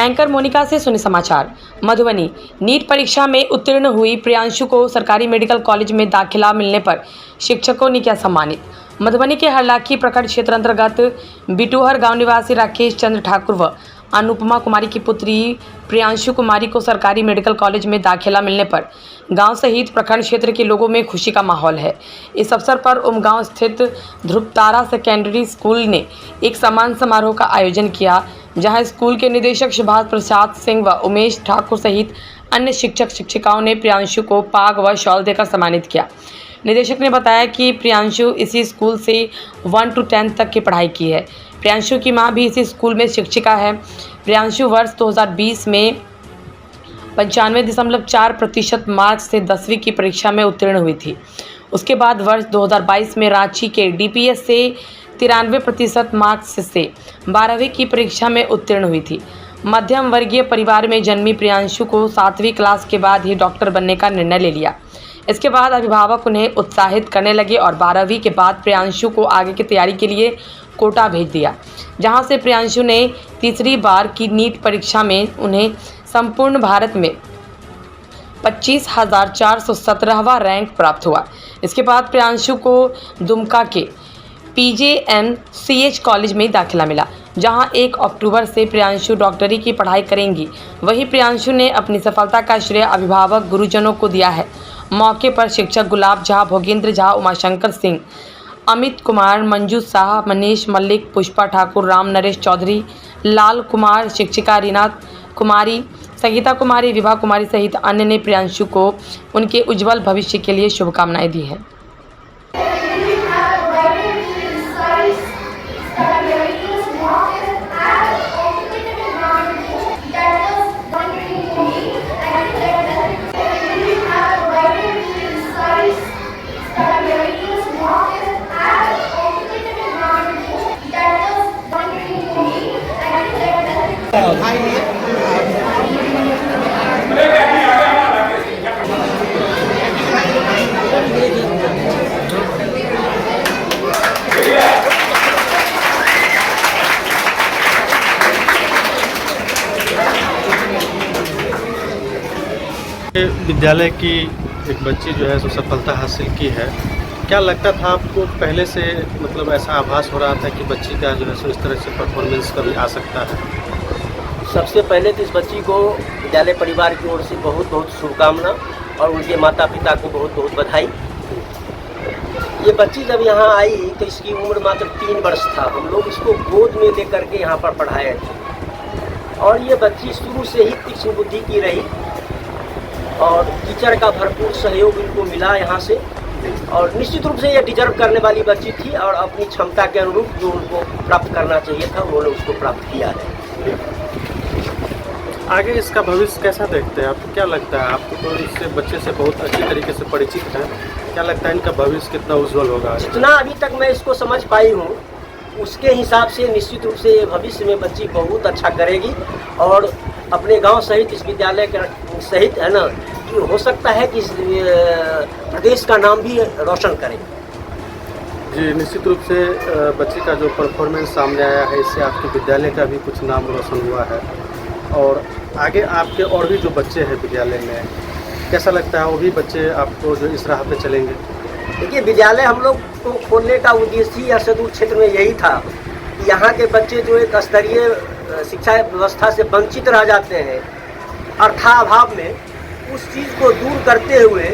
Anchor Monika से सुने समाचार। मधुबनी। नीट परीक्षा में उत्तीर्ण हुई प्रियांशु को सरकारी मेडिकल कॉलेज में दाखिला मिलने पर शिक्षकों ने किया सम्मानित। मधुबनी के हरलाखी प्रखंड क्षेत्र अंतर्गत बिटूहर गांव निवासी राकेश चंद्र ठाकुर व अनुपमा कुमारी की पुत्री प्रियांशु कुमारी को सरकारी मेडिकल कॉलेज में दाखिला मिलने पर गांव सहित प्रखंड क्षेत्र के लोगों में खुशी का माहौल है। इस अवसर पर उमगांव स्थित ध्रुवतारा सेकेंडरी स्कूल ने एक सम्मान समारोह का आयोजन किया, जहां स्कूल के निदेशक सुभाष प्रसाद सिंह व उमेश ठाकुर सहित अन्य शिक्षक शिक्षिकाओं ने प्रियांशु को पाग व शॉल देकर सम्मानित किया। निदेशक ने बताया कि प्रियांशु इसी स्कूल से 1 to 10 तक की पढ़ाई की है। प्रियांशु की मां भी इसी स्कूल में शिक्षिका है। प्रियांशु वर्ष 2020 में 95.4% मार्क्स से 10वीं की परीक्षा में उत्तीर्ण हुई थी। उसके बाद वर्ष 2022 में रांची के DPS से 93% मार्क्स से 12वीं की परीक्षा में उत्तीर्ण हुई थी। मध्यम वर्गीय परिवार में जन्मी प्रियांशु को 7वीं क्लास के बाद ही डॉक्टर बनने का निर्णय ले लिया। इसके बाद अभिभावक उन्हें उत्साहित करने लगे और 12वीं के बाद प्रियांशु को आगे की तैयारी के लिए कोटा भेज दिया, जहां से प्रियांशु ने तीसरी बार की नीट परीक्षा में उन्हें संपूर्ण भारत में 25,417वां रैंक प्राप्त हुआ। इसके बाद प्रियांशु को दुमका के PJMCH कॉलेज में दाखिला मिला, जहां 1 अक्टूबर से प्रियांशु डॉक्टरी की पढ़ाई करेंगी। वहीं प्रियांशु ने अपनी सफलता का श्रेय अभिभावक गुरुजनों को दिया है। मौके पर शिक्षक गुलाब झा, भोगेंद्र झा, उमाशंकर सिंह, अमित कुमार, मंजू शाह, मनीष मल्लिक, पुष्पा ठाकुर, राम नरेश चौधरी, लाल कुमार, शिक्षिका रीना कुमारी, संगीता कुमारी, विभा कुमारी सहित अन्य ने प्रियांशु को उनके उज्जवल भविष्य के लिए शुभकामनाएं दी हैं। विद्यालय की एक बच्ची जो है सो सफलता हासिल की है। क्या लगता था आपको पहले से, मतलब ऐसा आभास हो रहा था कि बच्ची का जो है सो इस तरह से परफॉर्मेंस कभी आ सकता है? सबसे पहले तो इस बच्ची को विद्यालय परिवार की ओर से बहुत बहुत शुभकामना और उनके माता पिता को बहुत बहुत बधाई। ये बच्ची जब यहाँ आई तो इसकी उम्र मात्र 3 वर्ष था। हम लोग इसको गोद में लेकर के यहाँ पर पढ़ाए थे और ये बच्ची शुरू से ही तीक्ष्ण बुद्धि की रही और टीचर का भरपूर सहयोग इनको मिला यहाँ से और निश्चित रूप से ये डिजर्व करने वाली बच्ची थी और अपनी क्षमता के अनुरूप जो उनको प्राप्त करना चाहिए था उन्होंने उसको प्राप्त किया है। आगे इसका भविष्य कैसा देखते हैं? आपको क्या लगता है? आपको तो इससे बच्चे से बहुत अच्छी तरीके से परिचित हैं, क्या लगता है इनका भविष्य कितना उज्जवल होगा? जितना अभी तक मैं इसको समझ पाई हूँ उसके हिसाब से निश्चित रूप से भविष्य में बच्ची बहुत अच्छा करेगी और अपने गांव सहित इस विद्यालय के सहित है ना कि हो सकता है कि इस प्रदेश का नाम भी रोशन करे। जी, निश्चित रूप से बच्ची का जो परफॉर्मेंस सामने आया है इससे आपके विद्यालय का भी कुछ नाम रोशन हुआ है और आगे आपके और भी जो बच्चे हैं विद्यालय में, कैसा लगता है वो भी बच्चे आपको जो इस राह पे चलेंगे? देखिए, विद्यालय हम लोग को खोलने का उद्देश्य ही सुदूर क्षेत्र में यही था कि यहाँ के बच्चे जो एक स्तरीय शिक्षा व्यवस्था से वंचित रह जाते हैं अर्थाभाव में, उस चीज़ को दूर करते हुए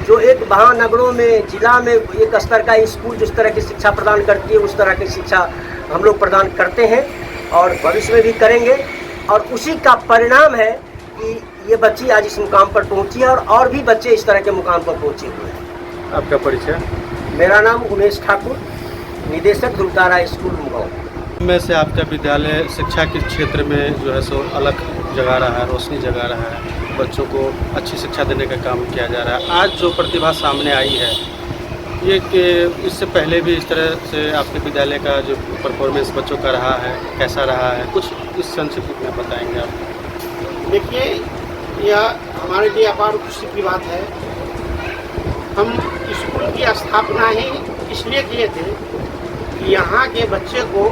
जो एक महानगरों में जिला में एक स्तर का स्कूल जिस तरह की शिक्षा प्रदान करती है उस तरह की शिक्षा हम लोग प्रदान करते हैं और भविष्य में भी करेंगे और उसी का परिणाम है कि ये बच्ची आज इस मुकाम पर पहुंची है और भी बच्चे इस तरह के मुकाम पर पहुंचे हुए हैं। आपका परिचय? मेरा नाम उमेश ठाकुर, निदेशक ध्रुवतारा स्कूल उमगांव। में से आपका विद्यालय शिक्षा के क्षेत्र में जो है सो अलग जगा रहा है, रोशनी जगा रहा है, बच्चों को अच्छी शिक्षा देने का काम किया जा रहा है। आज जो प्रतिभा सामने आई है ये कि इससे पहले भी इस तरह से आपके विद्यालय का जो परफॉर्मेंस बच्चों का रहा है, कैसा रहा है, कुछ इस संक्षिप्त में बताएंगे आप? देखिए, यह हमारे लिए अपार खुशी की बात है। हम स्कूल की स्थापना ही इसलिए किए थे कि यहाँ के बच्चे को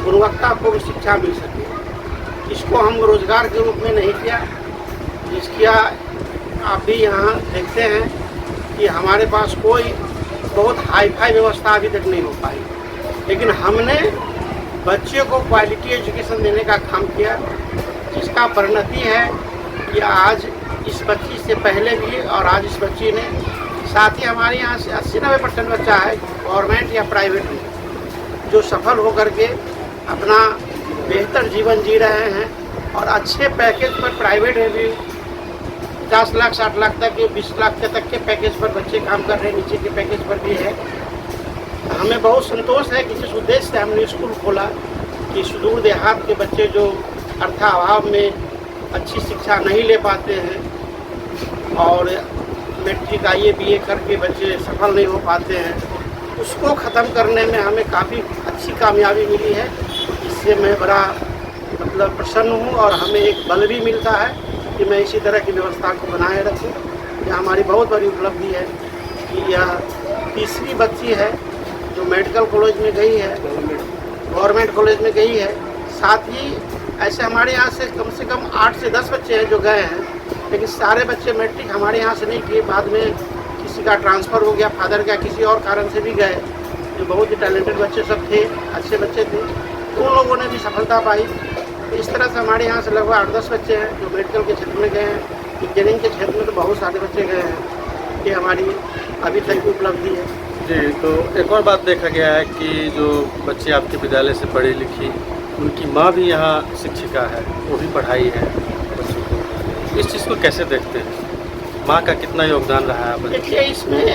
गुणवत्तापूर्ण शिक्षा मिल सके इसको हम रोजगार के रूप में नहीं किया। इसकिया आप भी यहाँ देखते हैं कि हमारे पास कोई बहुत हाई फाई व्यवस्था अभी तक नहीं हो पाई, लेकिन हमने बच्चे को क्वालिटी एजुकेशन देने का काम किया, जिसका परिणति है कि आज इस बच्ची से पहले भी और आज इस बच्ची ने, साथ ही हमारे यहाँ से 80-90% बच्चा है गवर्नमेंट या प्राइवेट में जो सफल होकर के अपना बेहतर जीवन जी रहे हैं और अच्छे पैकेज पर प्राइवेट में भी 50 लाख 60 लाख तक 20 लाख तक के पैकेज पर बच्चे काम कर रहे हैं, नीचे के पैकेज पर भी है। हमें बहुत संतोष है कि जिस उद्देश्य से हमने स्कूल खोला कि सुदूर देहात के बच्चे जो अर्थाभाव में अच्छी शिक्षा नहीं ले पाते हैं और मैट्रिक IABA करके बच्चे सफल नहीं हो पाते हैं, उसको ख़त्म करने में हमें काफ़ी अच्छी कामयाबी मिली है। इससे मैं बड़ा प्रसन्न हूँ और हमें एक बल भी मिलता है कि मैं इसी तरह की व्यवस्था को बनाए रखूँ। यह हमारी बहुत बड़ी उपलब्धि है कि यह तीसरी बच्ची है जो मेडिकल कॉलेज में गई है, गवर्नमेंट कॉलेज में गई है। साथ ही ऐसे हमारे यहाँ से कम 8 से 10 बच्चे हैं जो गए हैं, लेकिन सारे बच्चे मैट्रिक हमारे यहाँ से नहीं किए, बाद में किसी का ट्रांसफ़र हो गया, फादर का किसी और कारण से भी गए, जो बहुत ही टैलेंटेड बच्चे सब थे, अच्छे बच्चे थे, उन लोगों ने भी सफलता पाई। तो इस तरह से हमारे यहाँ से लगभग 8-10 बच्चे हैं जो मेडिकल के क्षेत्र में गए हैं। इंजीनियरिंग के क्षेत्र में तो बहुत सारे बच्चे गए हैं। ये हमारी अभी तक की उपलब्धि है। जी, तो एक और बात देखा गया है कि जो बच्चे आपके विद्यालय से पढ़ी लिखी, उनकी माँ भी यहाँ शिक्षिका है, वो भी पढ़ाई है बच्चों को। इस चीज़ को कैसे देखते हैं, माँ का कितना योगदान रहा है? देखिए, इसमें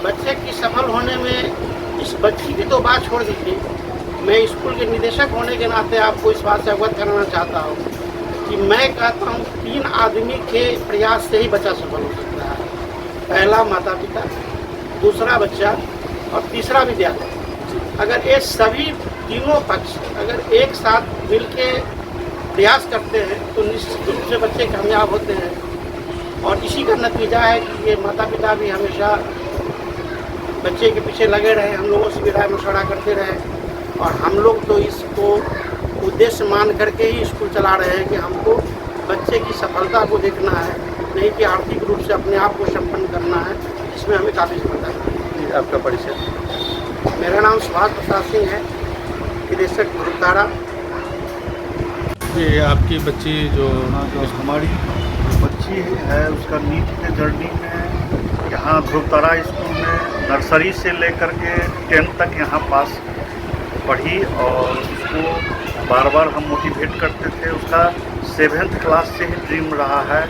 बच्चे की सफल होने में इस बच्ची की तो बात छोड़ दीजिए, मैं स्कूल के निदेशक होने के नाते आपको इस बात से अवगत कराना चाहता हूँ कि मैं कहता हूँ 3 आदमी के प्रयास से ही बच्चा सफल हो सकता है। पहला माता पिता, दूसरा बच्चा और तीसरा विद्यालय। अगर ये सभी तीनों पक्ष अगर एक साथ मिलके प्रयास करते हैं तो निश्चित रूप से बच्चे कामयाब होते हैं। और इसी का नतीजा है कि ये माता पिता भी हमेशा बच्चे के पीछे लगे रहे, हम लोगों से भी राय मशवरा करते रहे। और हम लोग तो इसको उद्देश्य मान करके ही स्कूल चला रहे हैं कि हमको बच्चे की सफलता को देखना है, नहीं कि आर्थिक रूप से अपने आप को संपन्न करना है, इसमें हमें काफ़ी सफलता है। आपका परिचय? मेरा नाम सुभाष प्रसाद सिंह है, निदेशक ध्रुवतारा। ये आपकी बच्ची जो हमारी बच्ची है उसका नीट के जर्नी में यहाँ ध्रुवतारा स्कूल में नर्सरी से लेकर के 10th तक यहाँ पास पढ़ी और उसको बार बार हम मोटिवेट करते थे। उसका 7th क्लास से ही ड्रीम रहा है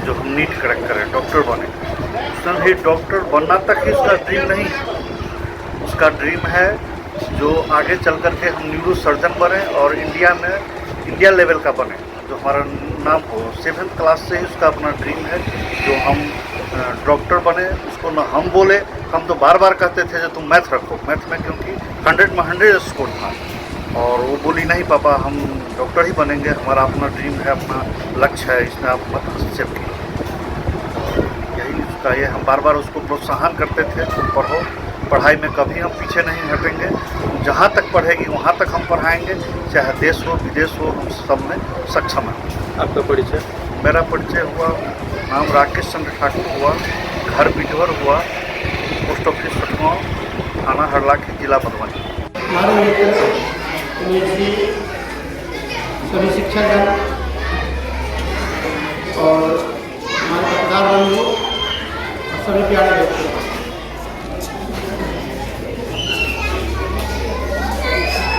जो हम नीट क्रैक करें, डॉक्टर बने। उसमें भी डॉक्टर बनना तक ही उसका ड्रीम नहीं है, उसका ड्रीम है जो आगे चल कर के हम न्यूरो सर्जन बने और इंडिया लेवल का बने, जो हमारा नाम हो। 7th क्लास से ही उसका अपना ड्रीम है जो हम डॉक्टर बने। उसको न हम बोले, हम तो बार बार कहते थे जो तुम मैथ रखो, मैथ में क्योंकि 100 में 100 स्कोर था, और वो बोली नहीं पापा हम डॉक्टर ही बनेंगे, हमारा अपना ड्रीम है, अपना लक्ष्य है, इसमें आप मत हस्तक्षेप कीजिए। यही उसका ये हम बार बार उसको प्रोत्साहन करते थे, तुम पढ़ो, पढ़ाई में कभी हम पीछे नहीं हटेंगे, जहाँ तक पढ़ेगी वहाँ तक हम पढ़ाएंगे, चाहे देश हो विदेश हो, हम सब में सक्षम हैं। आपका परिचय? मेरा परिचय हुआ, नाम राकेश चंद्र ठाकुर हुआ, घर बिटवर हुआ, पोस्ट ऑफिस सतगांव, थाना हरलाखी, जिला मधुबनी। हमारे सभी शिक्षकगण और हमारे पत्रकार बंधु और सभी प्यारे बच्चे,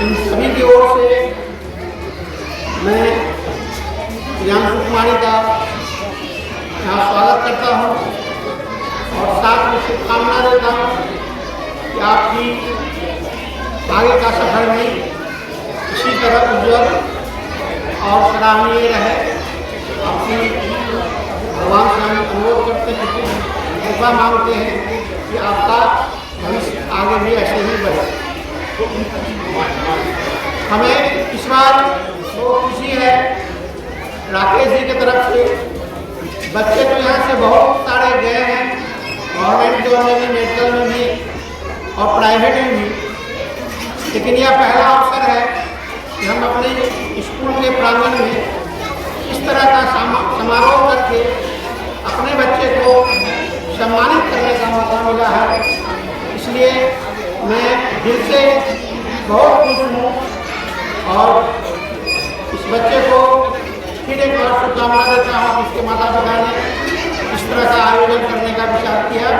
इन सभी की ओर से मैं प्रियांशु कुमारी का यहाँ स्वागत करता हूँ और साथ में शुभकामना देता हूँ कि आपकी आगे का सफर में इसी तरह उज्ज्वल और सराहनीय रहे। आपकी भगवान से हम अनुरोध करते हैं, कृपा मांगते हैं कि आपका भविष्य आगे भी ऐसे ही बढ़े। हमें इस बार बहुत खुशी है राकेश जी की तरफ से, बच्चे तो यहाँ से बहुत सारे गए हैं, गवर्नमेंट जॉब में भी, मेडिकल में भी और प्राइवेट में भी, लेकिन यह पहला अवसर है कि हम अपने स्कूल के प्रांगण में इस तरह का समारोह करके अपने बच्चे को सम्मानित करने का मौका मिला है, इसलिए मैं दिल से बहुत खुश हूँ और इस बच्चे को फिर एक बार शुभकामना देता हूँ कि इसके माता पिता ने इस तरह का आयोजन करने का विचार किया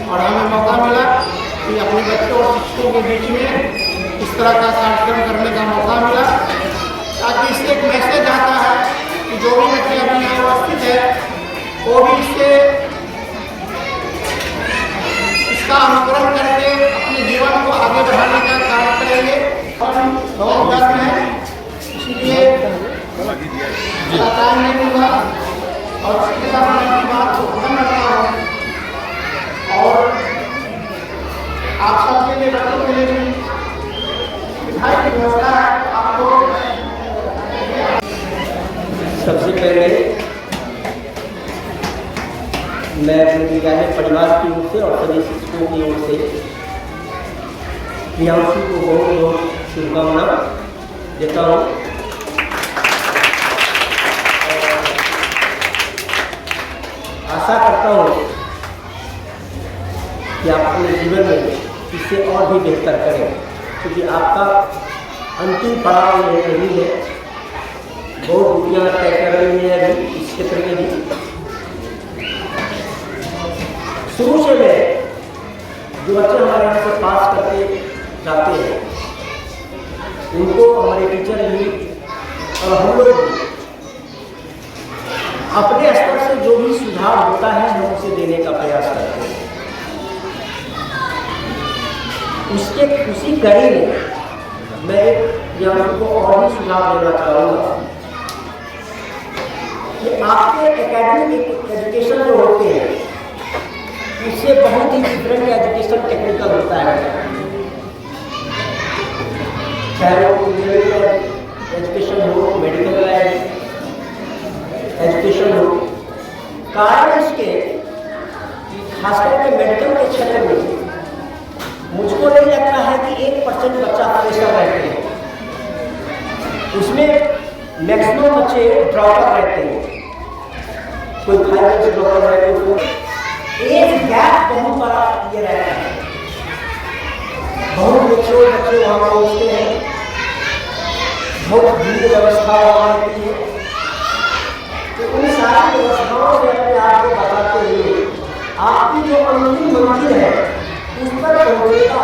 और हमें मौका मिला कि अपने बच्चों और शिक्षकों के बीच में इस तरह का कार्यक्रम करने का मौका मिला, ताकि इससे एक मैसेज आता है कि जो भी बच्चे अभी यहाँ उपस्थित है वो भी इसका अनुकरण करके अपने जीवन को आगे बढ़ाने का कार्य करेंगे। हम बहुत गर्व है, इसलिए टाइम नहीं मिला और उसके साथ मैं अपनी बात को खत्म करता हूँ और आप सबके लिए बच्चों के लिए भी मिठाई की व्यवस्था है। आपको सबसे पहले मैं अपने विद्यालय परिवार की ओर से और सभी शिक्षकों की ओर से प्रियांशु को बहुत बहुत शुभकामना देता हूँ। आशा करता हूँ कि आप अपने जीवन में इससे और भी बेहतर करें, क्योंकि आपका अंतिम पड़ाव नहीं है, बहुत दुनिया तय कर रही है अभी इस क्षेत्र में भी। शुरू से मैं जो बच्चे हमारे यहाँ से पास करके जाते हैं उनको हमारे टीचर भी और हम लोग भी अपने स्तर से जो भी सुधार होता है हम उसे देने का प्रयास करते हैं। उसके उसी कड़ी में मैं प्रियांशु को और भी सुझाव देना चाहूँगा कि आपके एकेडमिक एजुकेशन जो होते हैं उससे बहुत ही डिफरेंट एजुकेशन टेक्निकल होता है, चाहे वो इंजीनियरिंग एजुकेशन हो, मेडिकल एजुकेशन हो। कारण इसके खासकर के मेडिकल के क्षेत्र में मुझको नहीं लगता है कि 1% बच्चा हमेशा रहते हैं, उसमें मैक्सिमम बच्चे ड्रॉपर रहते हैं, कोई 5 इयर्स ड्रॉपर रहते हैं। एक गैप बहुत बड़ा ये रहता है, बहुत मेच्योर बच्चे वहाँ पहुँचते हैं, बहुत भीड़ व्यवस्था वहाँ रहती है। तो उन सारी व्यवस्थाओं से अपने आप को बताते हुए आपकी जो अंतिम मंजिल है उस पर पहुँचने का